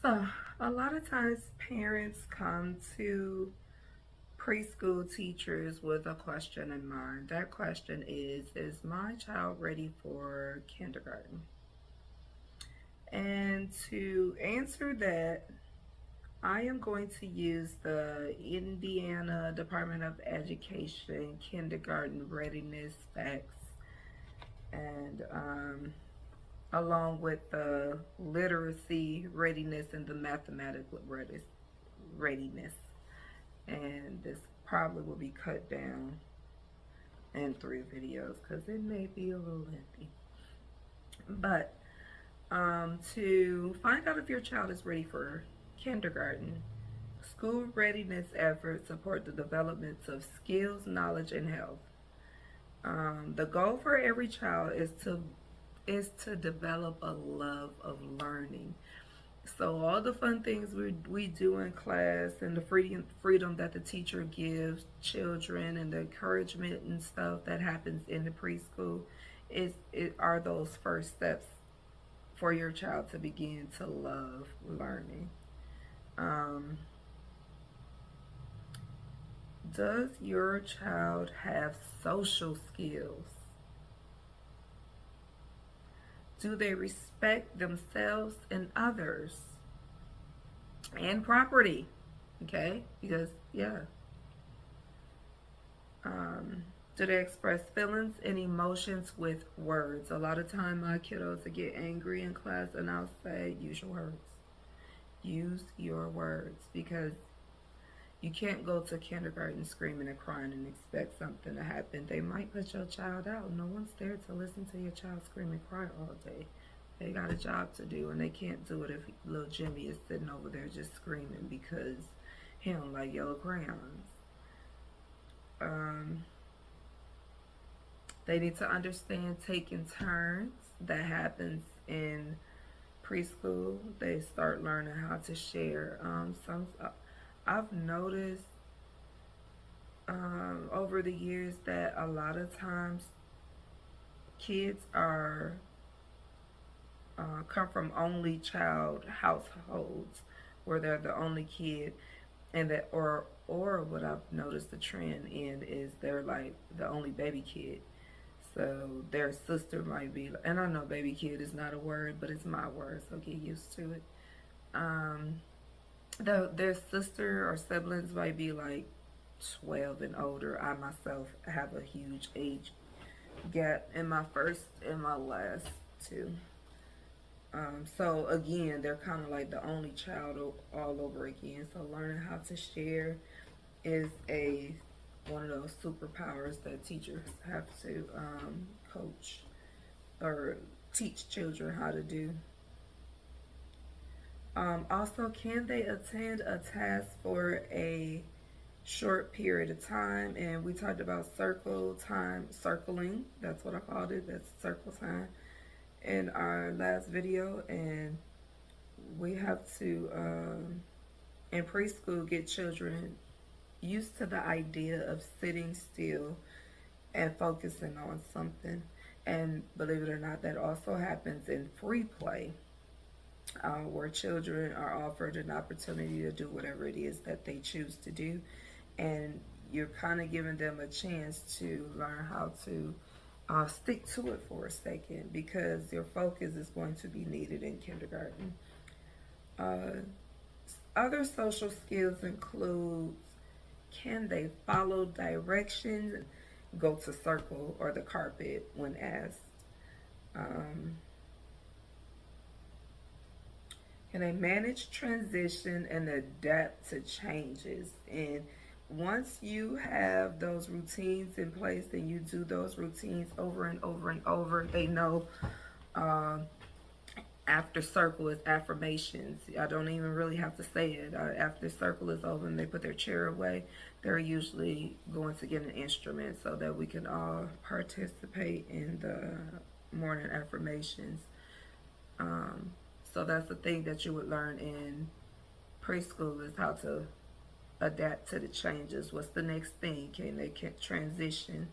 So, a lot of times parents come to preschool teachers with a question in mind. That question is my child ready for kindergarten? And to answer that, I am going to use the Indiana Department of Education Kindergarten Readiness Facts and along with the literacy readiness and the mathematical readiness. And this probably will be cut down in 3 videos because it may be a little lengthy. But to find out if your child is ready for kindergarten, school readiness efforts support the development of skills, knowledge, and health. The goal for every child is to develop a love of learning. So all the fun things we do in class and the freedom that the teacher gives children and the encouragement and stuff that happens in the preschool are those first steps for your child to begin to love learning. Um, does your child have social skills? Do they respect themselves and others and property? Okay, because yeah. Um, do they express feelings and emotions with words? A lot of time my kiddos will get angry in class and I'll say, use your words. Use your words because you can't go to kindergarten screaming and crying and expect something to happen. They might put your child out. No one's there to listen to your child scream and cry all day. They got a job to do and they can't do it if little Jimmy is sitting over there just screaming because he don't like yellow crayons. Um, they need to understand taking turns. That happens in preschool. They start learning how to share. I've noticed over the years that a lot of times kids are come from only child households where they're the only kid, and that or what I've noticed the trend in is they're like the only baby kid. So their sister might be, and I know baby kid is not a word, but it's my word, so get used to it. Um, their sister or siblings might be like 12 and older. I myself have a huge age gap in my first and my last two. So again, they're kind of like the only child all over again. So learning how to share is a one of those superpowers that teachers have to coach or teach children how to do. Also, can they attend a task for a short period of time? And we talked about circling. That's what I called it. That's circle time in our last video. And we have to, in preschool, get children used to the idea of sitting still and focusing on something. And believe it or not, that also happens in free play, where children are offered an opportunity to do whatever it is that they choose to do. And you're kind of giving them a chance to learn how to stick to it for a second because your focus is going to be needed in kindergarten. Uh, Other social skills include, can they follow directions, go to circle or the carpet when asked? Um, can they manage transition and adapt to changes? And once you have those routines in place and you do those routines over and over and over, they know um, after circle is affirmations. I don't even really have to say it. After circle is over and they put their chair away, they're usually going to get an instrument so that we can all participate in the morning affirmations. Um, so that's the thing that you would learn in preschool is how to adapt to the changes. What's the next thing? Can transition?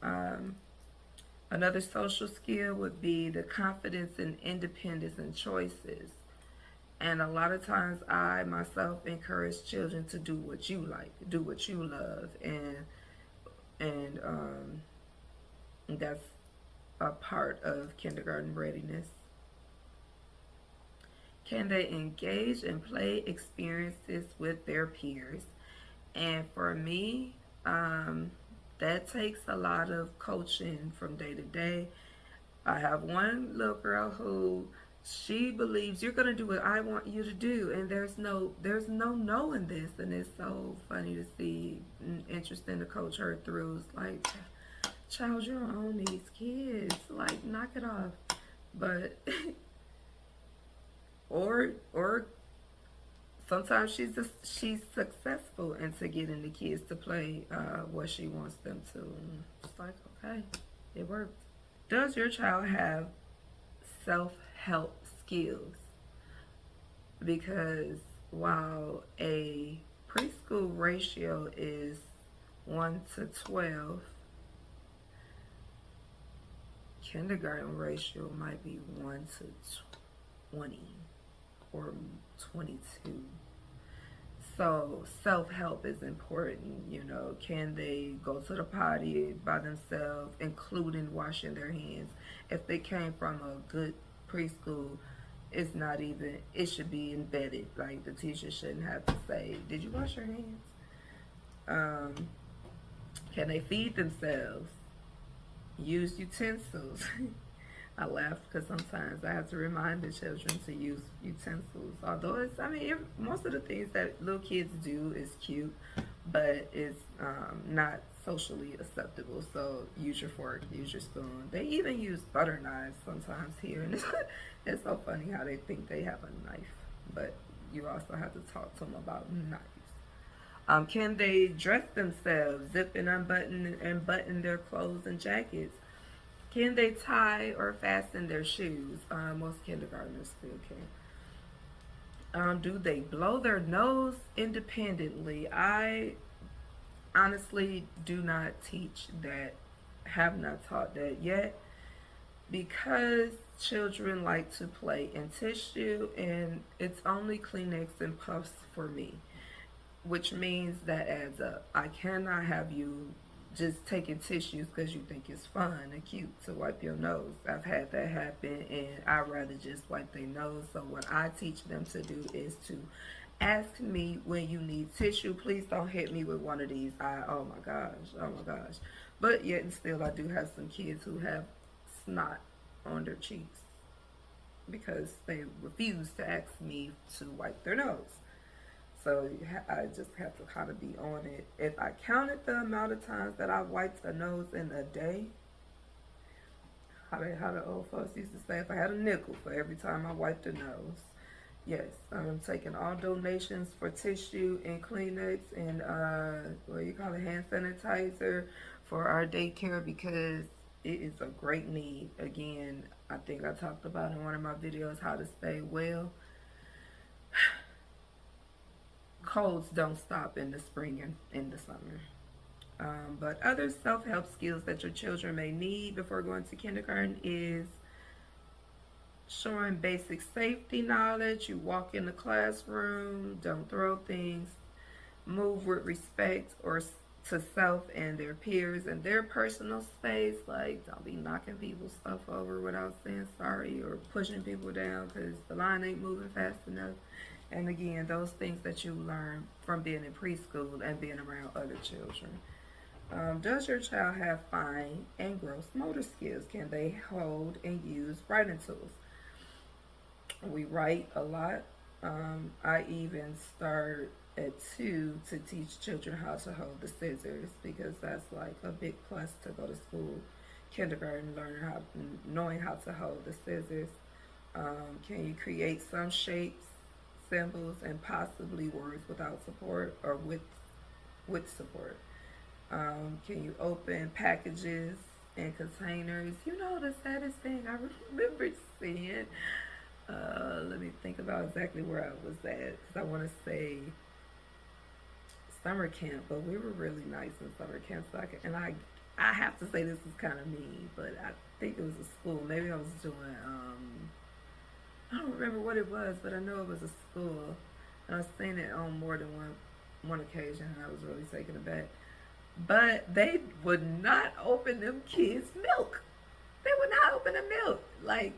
Um, Another social skill would be the confidence and independence and choices. And a lot of times I myself encourage children to do what you like, do what you love, and that's a part of kindergarten readiness. Can they engage in play experiences with their peers? And for me, um, that takes a lot of coaching from day to day. I have one little girl who she believes you're gonna do what I want you to do, and there's no in this, and it's so funny to see, interesting to coach her through. It's like, child, you're on these kids, like knock it off. But or sometimes she's successful into getting the kids to play what she wants them to. It's like, okay, it works. Does your child have self-help skills? Because while a preschool ratio is 1 to 12, kindergarten ratio might be 1 to 20 or 22. So self-help is important. Can they go to the potty by themselves, including washing their hands? If they came from a good preschool, it's not even, it should be embedded. Like, the teacher shouldn't have to say, did you wash your hands? Um, can they feed themselves? Use utensils. I laugh because sometimes I have to remind the children to use utensils. Although most of the things that little kids do is cute, but it's not socially acceptable. So use your fork, use your spoon. They even use butter knives sometimes here, and it's so funny how they think they have a knife, but you also have to talk to them about knives. Can they dress themselves, zip and unbutton and button their clothes and jackets? Can they tie or fasten their shoes? Most kindergartners still can. Do they blow their nose independently? I honestly do not teach that, have not taught that yet, because children like to play in tissue, and it's only Kleenex and Puffs for me, which means that adds up. I cannot have you just taking tissues because you think it's fun and cute to wipe your nose. I've had that happen, and I'd rather just wipe their nose. So what I teach them to do is to ask me when you need tissue. Please don't hit me with one of these. Oh my gosh, oh my gosh. But yet and still, I do have some kids who have snot on their cheeks because they refuse to ask me to wipe their nose. So I just have to kind of be on it. If I counted the amount of times that I wiped a nose in a day, how the old folks used to say, if I had a nickel for every time I wiped a nose, yes, I'm taking all donations for tissue and Kleenex and what you call it, hand sanitizer for our daycare, because it is a great need. Again, I think I talked about in one of my videos how to stay well. Colds don't stop in the spring and in the summer. But other self-help skills that your children may need before going to kindergarten is showing basic safety knowledge. You walk in the classroom, don't throw things, move with respect or to self and their peers and their personal space. Like, don't be knocking people's stuff over without saying sorry or pushing people down because the line ain't moving fast enough. And again, those things that you learn from being in preschool and being around other children. Does your child have fine and gross motor skills? Can they hold and use writing tools? We write a lot. I even start at 2 to teach children how to hold the scissors, because that's like a big plus to go to school, kindergarten, knowing how to hold the scissors. Can you create some shapes, symbols, and possibly words without support or with support? Can you open packages and containers? The saddest thing I remember seeing, let me think about exactly where I was at, because I want to say summer camp, but we were really nice in summer camp. So I have to say this is kind of mean, but I think it was a school. Maybe I was doing I don't remember what it was, but I know it was a school. And I've seen it on more than one occasion, and I was really taken aback. But they would not open them kids' milk. They would not open the milk. Like,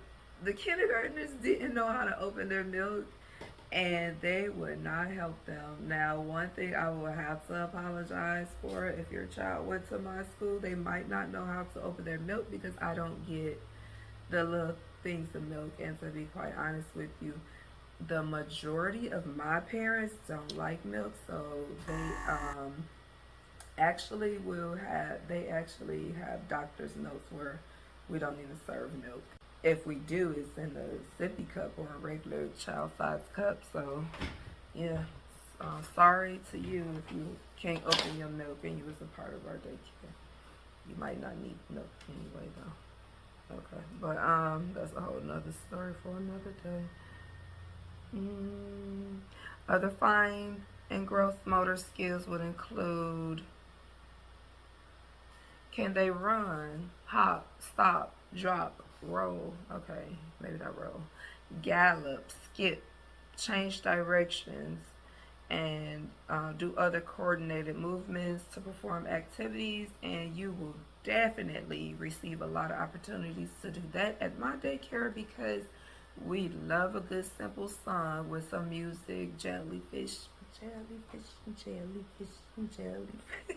the kindergartners didn't know how to open their milk, and they would not help them. Now, one thing I will have to apologize for, if your child went to my school, they might not know how to open their milk because I don't get the little things of milk. And to be quite honest with you, the majority of my parents don't like milk, so they actually have doctor's notes where we don't need to serve milk. If we do, it's in a sippy cup or a regular child size cup. So yeah, sorry to you if you can't open your milk and you was a part of our daycare. You might not need milk anyway though. Okay, but that's a whole nother story for another day. Other fine and gross motor skills would include: can they run, hop, stop, drop, roll? Okay, maybe not roll. Gallop, skip, change directions, and do other coordinated movements to perform activities. And you will definitely receive a lot of opportunities to do that at my daycare because we love a good simple song with some music. Jellyfish, jellyfish, jellyfish, jellyfish.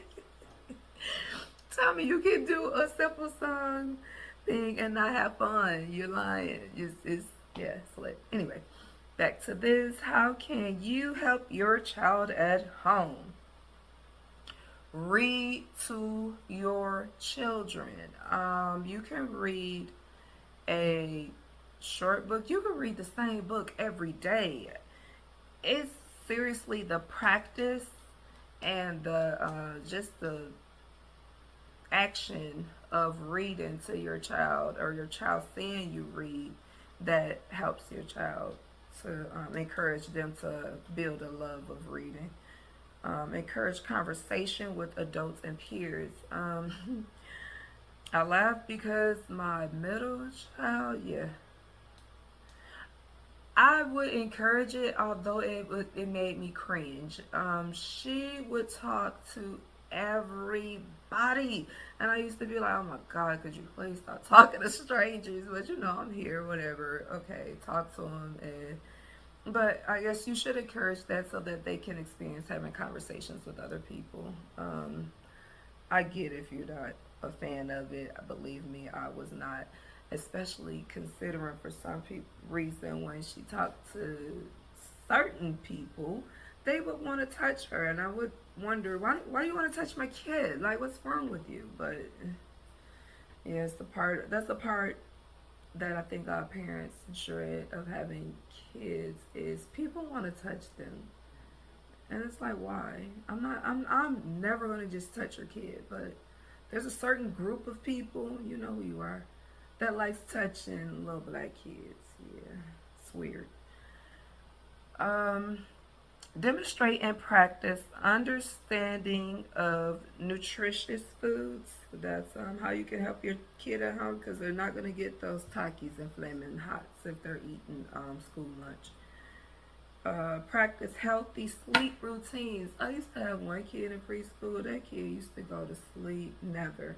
Tell me you can do a simple song thing and not have fun. You're lying. Yeah, slick. Anyway, back to this. How can you help your child at home? Read to your children. You can read a short book. You can read the same book every day. It's seriously the practice and the just the action of reading to your child, or your child seeing you read, that helps your child to encourage them to build a love of reading. Encourage conversation with adults and peers. I laugh because my middle child, yeah, I would encourage it, although it made me cringe. She would talk to everybody, and I used to be like, "Oh my God, could you please stop talking to strangers?" But I'm here, whatever. Okay, talk to them, but I guess you should encourage that so that they can experience having conversations with other people. I get if you're not a fan of it. Believe me, I was not, especially considering for some reason when she talked to certain people, they would want to touch her, and I would wonder why do you want to touch my kid? Like, what's wrong with you? But yeah, that's the part that I think our parents dread of having kids is people want to touch them. And it's like, why? I'm never gonna just touch your kid, but there's a certain group of people, you know who you are, that likes touching little black kids. Yeah, it's weird. Demonstrate and practice understanding of nutritious foods. That's how you can help your kid at home, because they're not going to get those Takis and Flamin' Hots if they're eating school lunch. Practice healthy sleep routines. I used to have one kid in preschool. That kid used to go to sleep never.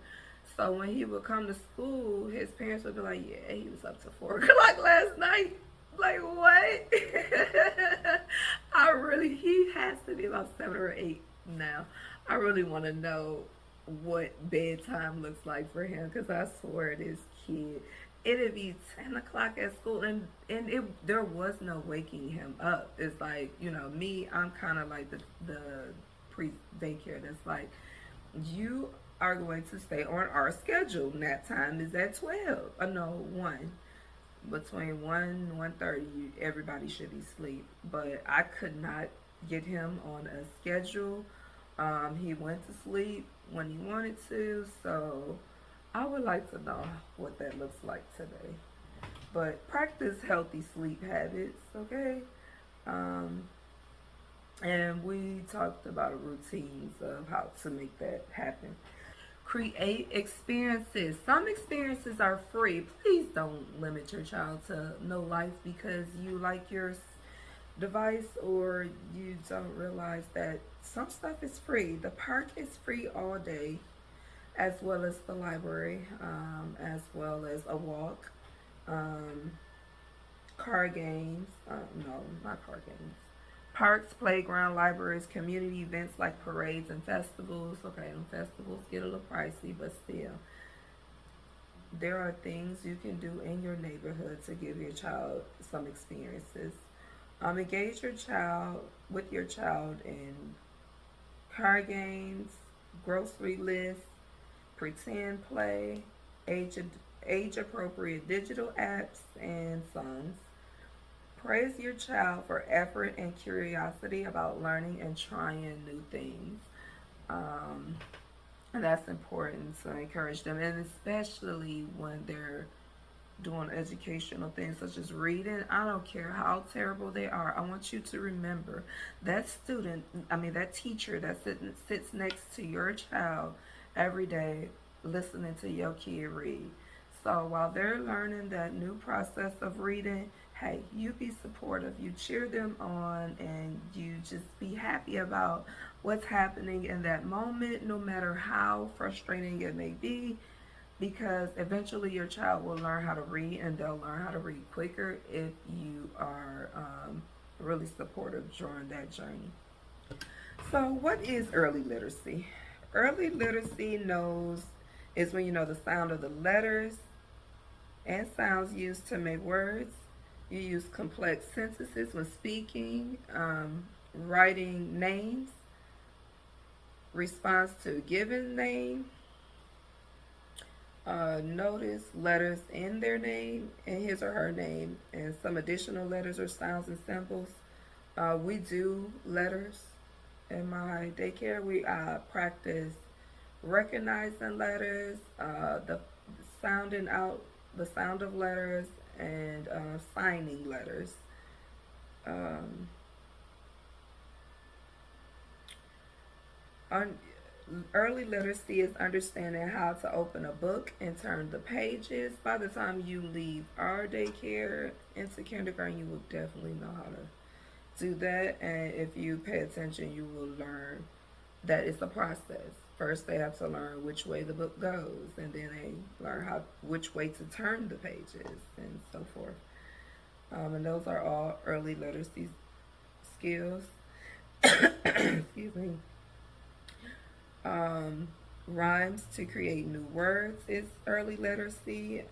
So when he would come to school, his parents would be like, "Yeah, he was up to 4 o'clock last night." Like, what? He has to be about 7 or 8 now. I really want to know what bedtime looks like for him, because I swear this kid, it'd be 10 o'clock at school, and there was no waking him up. It's like, me, I'm kind of like the pre-daycare that's like, you are going to stay on our schedule. Nap time is at 12. No, 1. Between 1 and 1:30, everybody should be asleep. But I could not get him on a schedule. He went to sleep when he wanted to, so I would like to know what that looks like today. But practice healthy sleep habits, okay? And we talked about routines of how to make that happen. Create experiences. Some experiences are free. Please don't limit your child to no life because you like your device or you don't realize that some stuff is free. The park is free all day, as well as the library, as well as a walk, um, car games. No, not car games. Parks, playground, libraries, community events like parades and festivals. Okay, and festivals get a little pricey, but still, there are things you can do in your neighborhood to give your child some experiences. Engage your child with your child in card games, grocery lists, pretend play, age age appropriate digital apps and songs. Praise your child for effort and curiosity about learning and trying new things. Um, and that's important to encourage them, and especially when they're doing educational things such as reading. I don't care how terrible they are. I want you to remember that student, that teacher that sits next to your child every day listening to your kid read. So while they're learning that new process of reading, hey, you be supportive, you cheer them on, and you just be happy about what's happening in that moment, no matter how frustrating it may be, because eventually your child will learn how to read and they'll learn how to read quicker if you are really supportive during that journey. So, what is early literacy? Early literacy knows is when you know the sound of the letters and sounds used to make words. You use complex sentences when speaking, writing names, response to a given name, notice letters in their name, in his or her name, and some additional letters or sounds and symbols. We do letters in my daycare. We practice recognizing letters, the sounding out the sound of letters, and signing letters. Um, un- Early literacy is understanding how to open a book and turn the pages. By the time you leave our daycare into kindergarten, you will definitely know how to do that. And if you pay attention, you will learn that it's a process. First, they have to learn which way the book goes, and then they learn which way to turn the pages, and so forth. And those are all early literacy skills. Excuse me. Um, Rhymes to create new words is early literacy.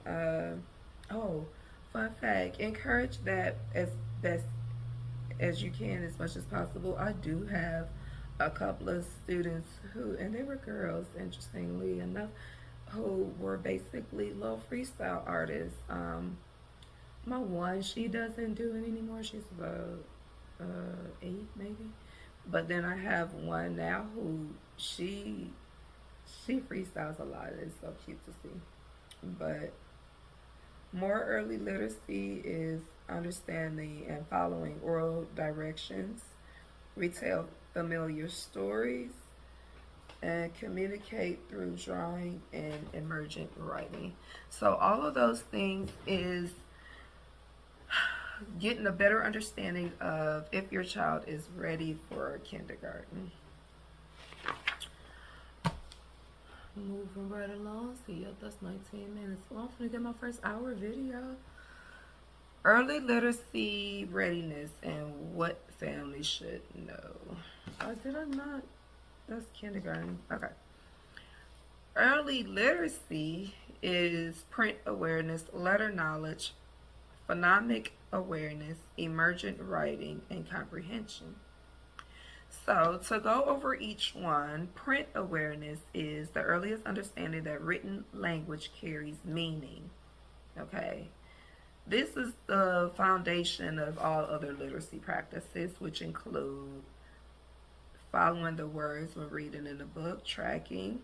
Oh, fun fact: encourage that as best as you can, as much as possible. I do have a couple of students who, and they were girls, interestingly enough, who were basically little freestyle artists. My one, she doesn't do it anymore. She's about 8, maybe. But then I have one now who she she freestyles a lot. It's so cute to see. But more early literacy is understanding and following oral directions, retell familiar stories, and communicate through drawing and emergent writing. So all of those things is getting a better understanding of if your child is ready for kindergarten. Moving right along. See, yep, that's 19 minutes. Well, I'm gonna get my first hour video. Early literacy readiness and what families should know. Did I not? That's kindergarten. Okay. Early literacy is print awareness, letter knowledge, phonemic awareness, emergent writing, and comprehension. So, to go over each one, print awareness is the earliest understanding that written language carries meaning. Okay. This is the foundation of all other literacy practices, which include following the words when reading in a book, tracking,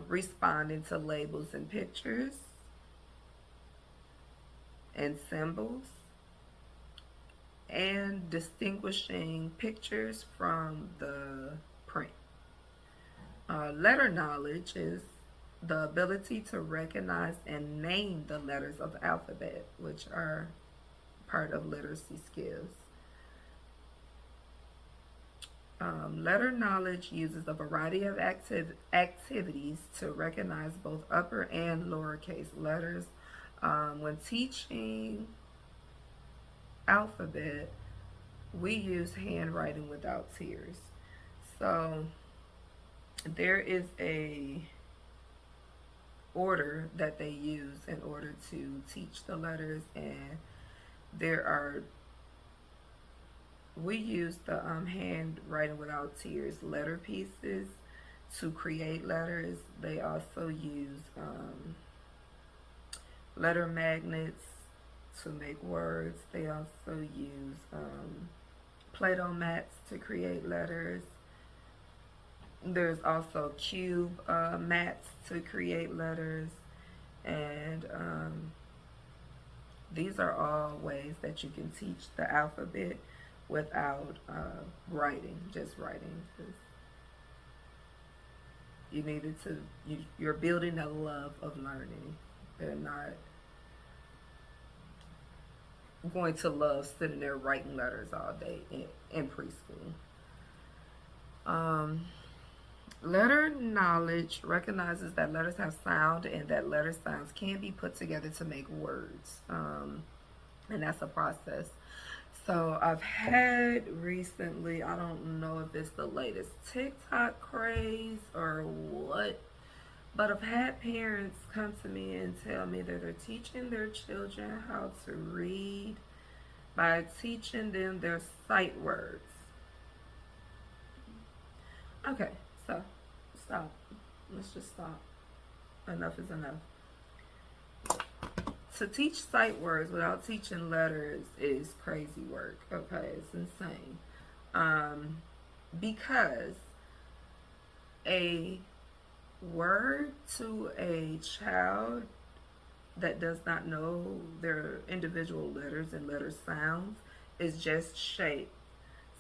responding to labels and pictures and symbols, and distinguishing pictures from the print. Letter knowledge is the ability to recognize and name the letters of the alphabet, which are part of literacy skills. Letter knowledge uses a variety of activities to recognize both upper and lowercase letters. When teaching alphabet, we use handwriting without tears. So there is a order that they use in order to teach the letters, and there are we use the handwriting without tears letter pieces to create letters. They also use letter magnets to make words. They also use Play-Doh mats to create letters. There's also cube mats to create letters, and these are all ways that you can teach the alphabet without writing, just writing. 'Cause you needed to, you're building a love of learning. They're not going to love sitting there writing letters all day in preschool. Letter knowledge recognizes that letters have sound and that letter sounds can be put together to make words. And that's a process. So I've had recently, I don't know if it's the latest TikTok craze or what, but I've had parents come to me and tell me that they're teaching their children how to read by teaching them their sight words. Okay, so stop. Let's just stop. Enough is enough. To teach sight words without teaching letters is crazy work. Okay, it's insane. Because a word to a child that does not know their individual letters and letter sounds is just shape.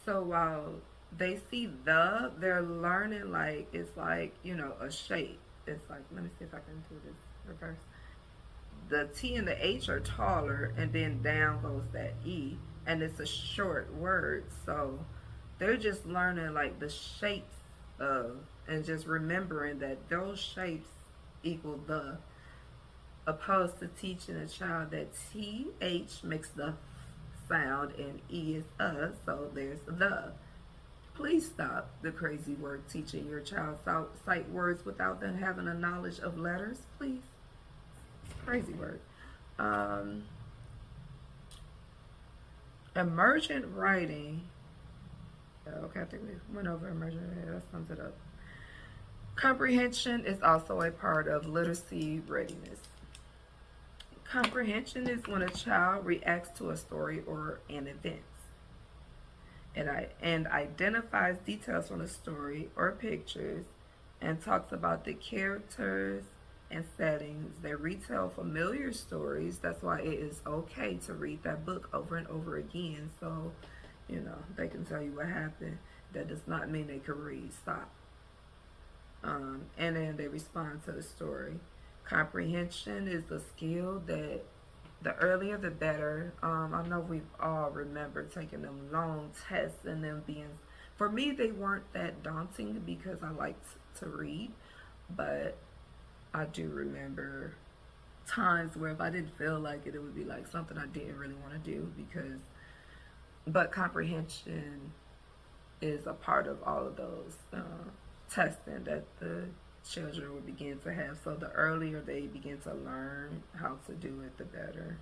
So while they see they're learning like it's like, a shape. It's like, let me see if I can do this reverse. The T and the H are taller, and then down goes that E, and it's a short word. So they're just learning like the shapes of, and just remembering that those shapes equal the, opposed to teaching a child that TH makes the sound and E is so there's the. Please stop the crazy work teaching your child sight words without them having a knowledge of letters, please. Crazy word. Emergent writing. Okay, I think we went over emergent writing. That sums it up. Comprehension is also a part of literacy readiness. Comprehension is when a child reacts to a story or an event and identifies details from the story or pictures and talks about the characters and settings. They retell familiar stories. That's why it is okay to read that book over and over again. So, they can tell you what happened. That does not mean they can read. Stop. And then they respond to the story. Comprehension is the skill that the earlier the better. I know we've all remembered taking them long tests and them being, for me, they weren't that daunting because I liked to read, but I do remember times where if I didn't feel like it would be like something I didn't really want to do but comprehension is a part of all of those testing that the children will begin to have. So the earlier they begin to learn how to do it, the better.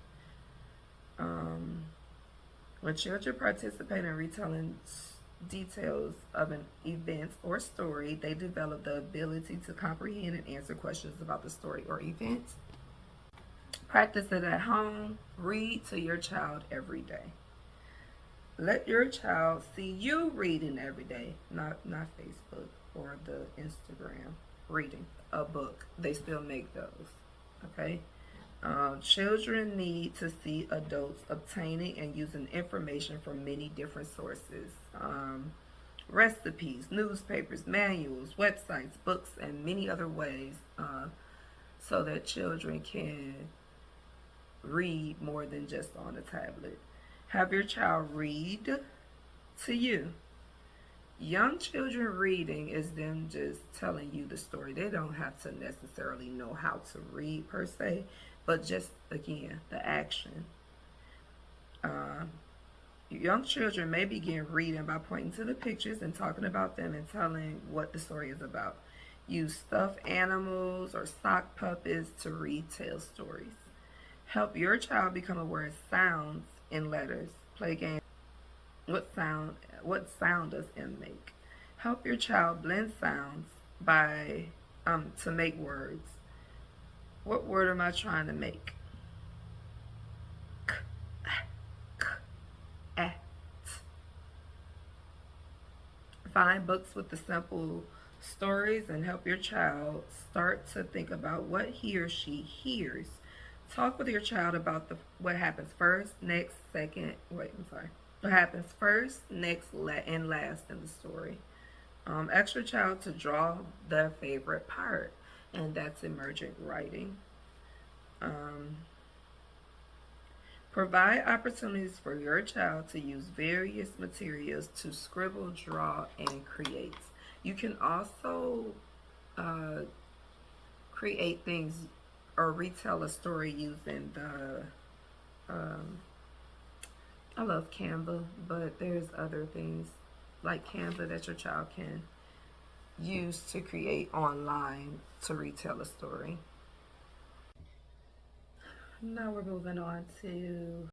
When children participate in retelling details of an event or story, they develop the ability to comprehend and answer questions about the story or event. Practice it at home. Read to your child every day. Let your child see you reading every day, not Facebook or the Instagram. Reading a book. They still make those. Okay? Children need to see adults obtaining and using information from many different sources. recipes, newspapers, manuals, websites, books, and many other ways so that children can read more than just on a tablet. Have your child read to you. Young children reading is them just telling you the story. They don't have to necessarily know how to read per se, but just again, the action. Uh, Young children may begin reading by pointing to the pictures and talking about them and telling what the story is about. Use stuffed animals or sock puppets to retell stories. Help your child become aware of sounds and letters. Play games. What sound does M make? Help your child blend sounds by to make words. What word am I trying to make? K, k, at. Find books with the simple stories and help your child start to think about what he or she hears. Talk with your child about what happens first, next, second. Wait, I'm sorry. What happens first, next, and last in the story. Ask your child to draw their favorite part, and that's emergent writing. Um, Provide opportunities for your child to use various materials to scribble, draw, and create. You can also uh, create things or retell a story using the. I love Canva, but there's other things like Canva that your child can use to create online to retell a story. Now we're moving on to